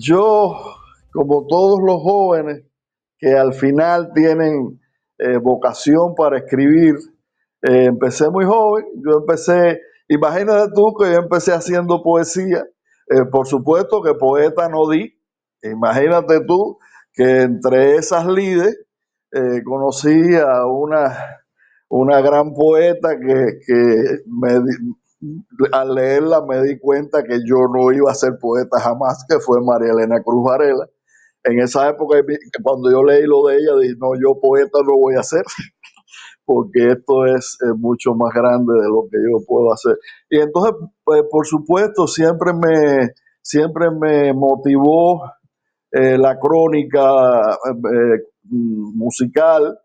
Yo, como todos los jóvenes que al final tienen vocación para escribir, empecé muy joven. Imagínate tú que yo empecé haciendo poesía. Por supuesto que poeta no di. Imagínate tú que entre esas lides conocí a una gran poeta al leerla me di cuenta que yo no iba a ser poeta jamás, que fue María Elena Cruz Varela. En esa época, cuando yo leí lo de ella, dije, no, yo poeta no voy a ser, porque esto es mucho más grande de lo que yo puedo hacer. Y entonces, pues, por supuesto, siempre me motivó la crónica musical.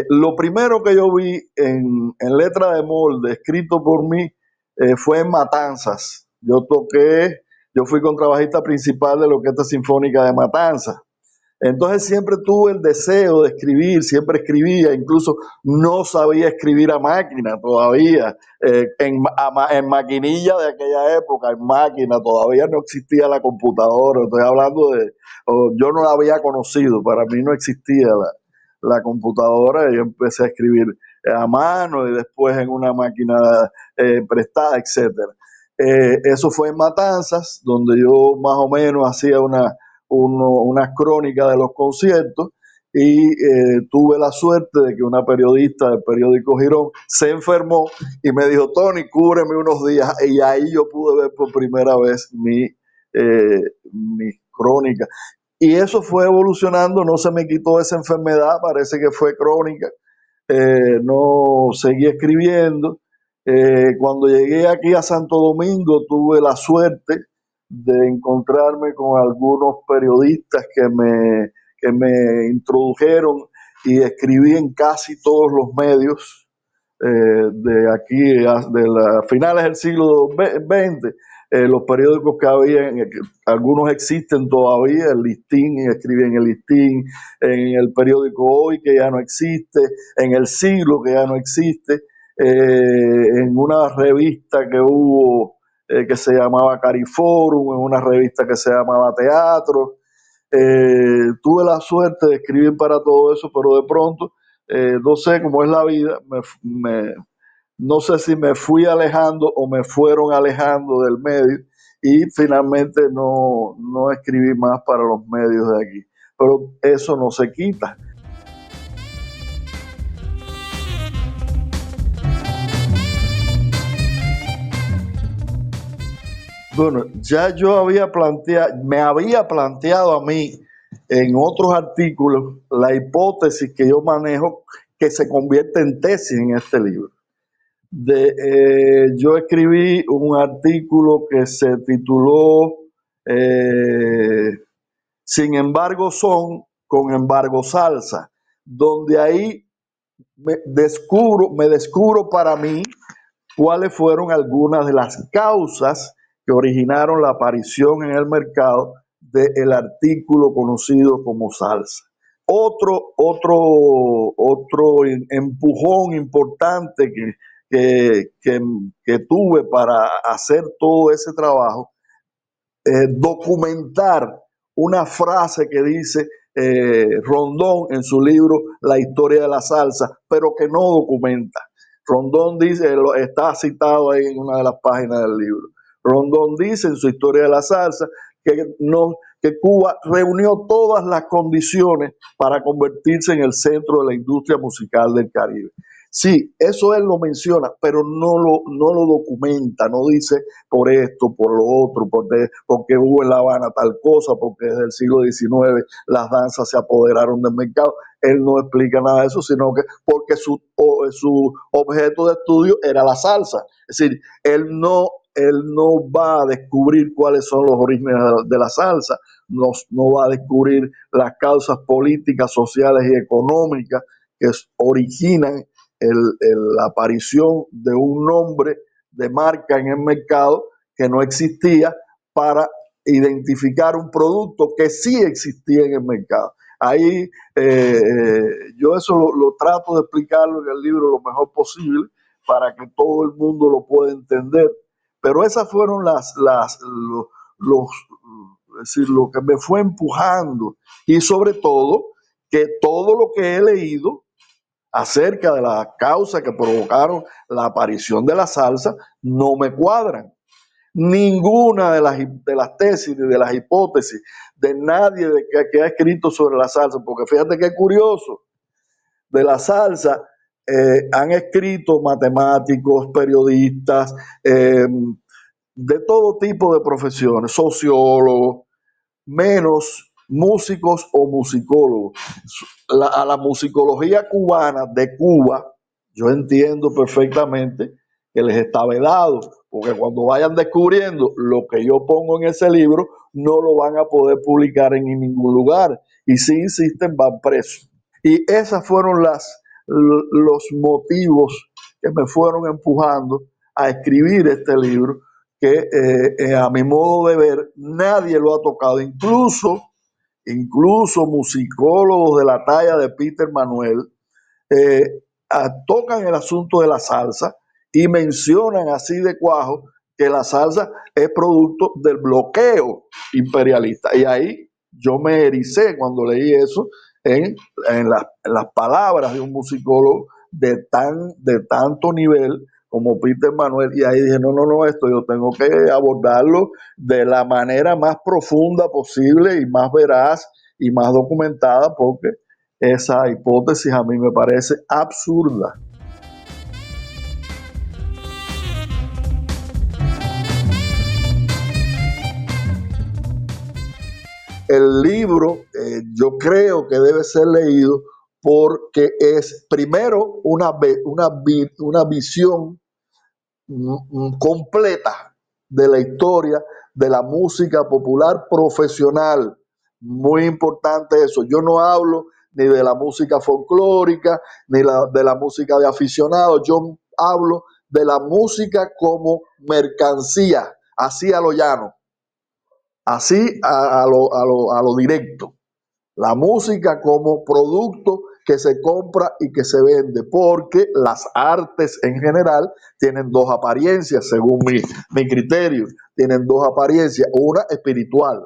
Lo primero que yo vi en letra de molde, escrito por mí, fue en Matanzas. Yo fui contrabajista principal de la Orquesta Sinfónica de Matanzas. Entonces siempre tuve el deseo de escribir, siempre escribía, incluso no sabía escribir a máquina todavía, en maquinilla de aquella época, en máquina, todavía no existía la computadora, estoy hablando yo no la había conocido, para mí no existía la computadora, y yo empecé a escribir a mano y después en una máquina prestada, etcétera. Eso fue en Matanzas, donde yo más o menos hacía unas crónicas de los conciertos, y tuve la suerte de que una periodista del periódico Girón se enfermó y me dijo, Tony, cúbreme unos días, y ahí yo pude ver por primera vez mi crónica. Y eso fue evolucionando, no se me quitó esa enfermedad, parece que fue crónica. No seguí escribiendo. Cuando llegué aquí a Santo Domingo tuve la suerte de encontrarme con algunos periodistas que me introdujeron, y escribí en casi todos los medios de aquí, de las finales del siglo XX. Los periódicos que había, algunos existen todavía, el Listín, y escribí en el Listín, en el periódico Hoy, que ya no existe, en el Siglo, que ya no existe, en una revista que hubo que se llamaba Cariforum, en una revista que se llamaba Teatro. Tuve la suerte de escribir para todo eso, pero de pronto, no sé cómo es la vida, no sé si me fui alejando o me fueron alejando del medio, y finalmente no escribí más para los medios de aquí. Pero eso no se quita. Bueno, ya me había planteado a mí en otros artículos la hipótesis que yo manejo, que se convierte en tesis en este libro. Yo escribí un artículo que se tituló Sin embargo con embargo salsa, donde ahí me descubro para mí cuáles fueron algunas de las causas que originaron la aparición en el mercado del artículo conocido como salsa. Otro empujón importante que tuve para hacer todo ese trabajo, documentar una frase que dice Rondón en su libro La historia de la salsa, pero que no documenta. Rondón dice, está citado ahí en una de las páginas del libro. Rondón dice en su historia de la salsa que Cuba reunió todas las condiciones para convertirse en el centro de la industria musical del Caribe. Sí, eso él lo menciona, pero no lo documenta, no dice por esto, por lo otro, porque hubo en La Habana tal cosa, porque desde el siglo XIX las danzas se apoderaron del mercado. Él no explica nada de eso, sino que porque su objeto de estudio era la salsa. Es decir, él no va a descubrir cuáles son los orígenes de la salsa, no va a descubrir las causas políticas, sociales y económicas que originan la aparición de un nombre de marca en el mercado que no existía, para identificar un producto que sí existía en el mercado. Ahí yo eso lo trato de explicarlo en el libro lo mejor posible para que todo el mundo lo pueda entender. Pero esas fueron los es decir, lo que me fue empujando y sobre todo que todo lo que he leído acerca de las causas que provocaron la aparición de la salsa no me cuadran. Ninguna de las tesis ni de las hipótesis de nadie que ha escrito sobre la salsa, porque fíjate qué curioso, de la salsa han escrito matemáticos, periodistas, de todo tipo de profesiones, sociólogos, menos músicos o musicólogos. A la musicología cubana de Cuba, yo entiendo perfectamente que les está vedado, porque cuando vayan descubriendo lo que yo pongo en ese libro, no lo van a poder publicar en ningún lugar. Y si insisten, van presos. Y esos fueron los motivos que me fueron empujando a escribir este libro, que a mi modo de ver nadie lo ha tocado, incluso musicólogos de la talla de Peter Manuel tocan el asunto de la salsa y mencionan así de cuajo que la salsa es producto del bloqueo imperialista. Y ahí yo me ericé cuando leí eso en las palabras de un musicólogo de tanto nivel como Peter Manuel, y ahí dije, no, esto yo tengo que abordarlo de la manera más profunda posible y más veraz y más documentada, porque esa hipótesis a mí me parece absurda. El libro yo creo que debe ser leído porque es primero una visión completa de la historia de la música popular profesional. Muy importante eso. Yo no hablo ni de la música folclórica, ni de la música de aficionados. Yo hablo de la música como mercancía, así a lo llano, así a lo directo. La música como producto que se compra y que se vende, porque las artes en general tienen dos apariencias, según mi criterio, tienen dos apariencias, una espiritual,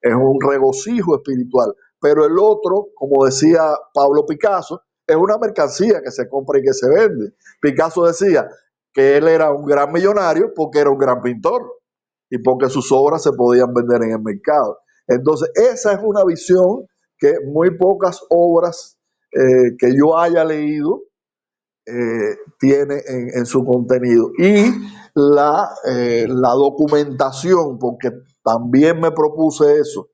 es un regocijo espiritual, pero el otro, como decía Pablo Picasso, es una mercancía que se compra y que se vende. Picasso decía que él era un gran millonario porque era un gran pintor y porque sus obras se podían vender en el mercado. Entonces, esa es una visión que muy pocas obras que yo haya leído tiene en su contenido. Y la documentación, porque también me propuse eso.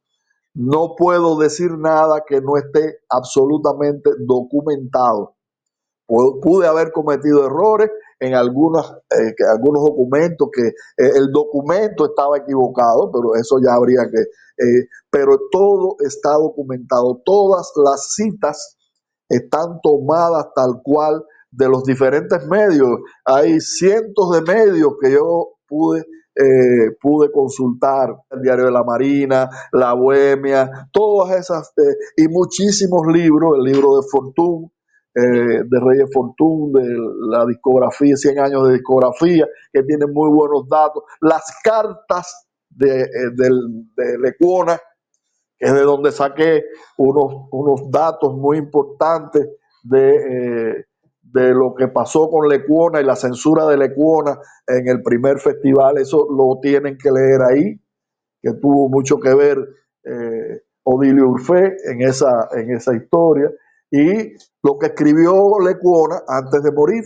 No puedo decir nada que no esté absolutamente documentado. Pude haber cometido errores en algunos documentos que el documento estaba equivocado, pero eso ya habría que... pero todo está documentado, todas las citas están tomadas tal cual de los diferentes medios. Hay cientos de medios que yo pude consultar, el Diario de la Marina, La Bohemia, todas esas, y muchísimos libros, el libro de Fortún, de Reyes Fortún, de la discografía, 100 años de discografía, que tiene muy buenos datos, las cartas de Lecuona, que es de donde saqué unos datos muy importantes de lo que pasó con Lecuona y la censura de Lecuona en el primer festival. Eso lo tienen que leer ahí, que tuvo mucho que ver Odilio Urfé en esa historia, y lo que escribió Lecuona antes de morir,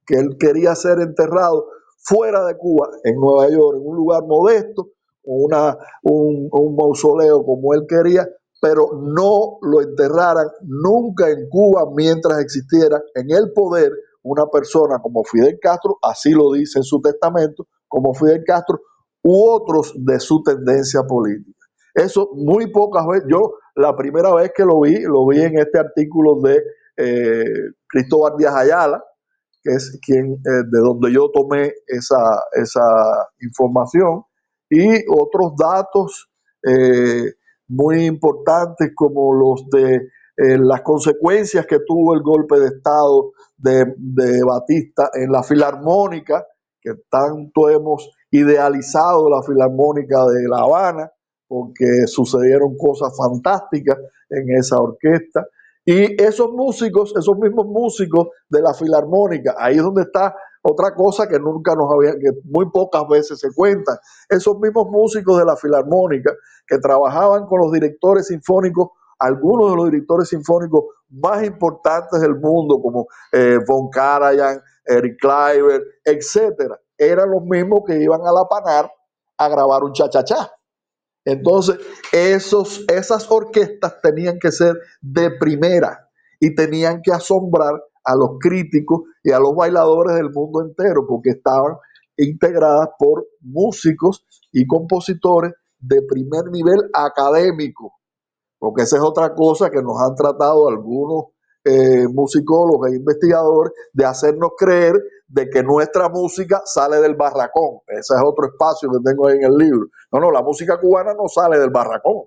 que él quería ser enterrado fuera de Cuba, en Nueva York, en un lugar modesto, un mausoleo como él quería, pero no lo enterraran nunca en Cuba mientras existiera en el poder una persona como Fidel Castro, así lo dice en su testamento, como Fidel Castro, u otros de su tendencia política. Eso muy pocas veces, yo la primera vez que lo vi en este artículo de Cristóbal Díaz Ayala, que es de donde yo tomé esa información, y otros datos muy importantes como los de las consecuencias que tuvo el golpe de Estado de Batista en la Filarmónica, que tanto hemos idealizado la Filarmónica de La Habana, porque sucedieron cosas fantásticas en esa orquesta. Y esos músicos, esos mismos músicos de la Filarmónica, ahí es donde está otra cosa que nunca nos había, que muy pocas veces se cuentan. Esos mismos músicos de la Filarmónica que trabajaban con los directores sinfónicos, algunos de los directores sinfónicos más importantes del mundo, como Von Karajan, Eric Kleiber, etcétera, eran los mismos que iban a la Panar a grabar un cha-cha-cha. Entonces, esas orquestas tenían que ser de primera y tenían que asombrar a los críticos y a los bailadores del mundo entero, porque estaban integradas por músicos y compositores de primer nivel académico, porque esa es otra cosa que nos han tratado algunos musicólogos e investigadores de hacernos creer de que nuestra música sale del barracón. Ese es otro espacio que tengo ahí en el libro. No, la música cubana no sale del barracón.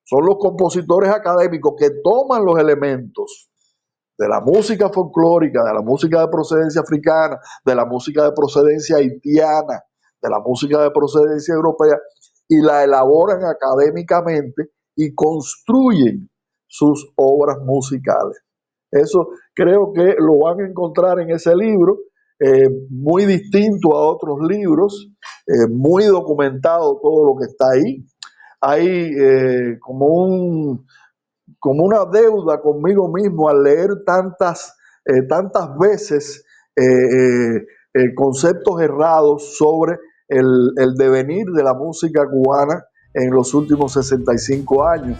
Son los compositores académicos que toman los elementos de la música folclórica, de la música de procedencia africana, de la música de procedencia haitiana, de la música de procedencia europea, y la elaboran académicamente y construyen sus obras musicales. Eso creo que lo van a encontrar en ese libro, muy distinto a otros libros, muy documentado todo lo que está ahí. Hay como una deuda conmigo mismo al leer tantas veces conceptos errados sobre el devenir de la música cubana en los últimos 65 años.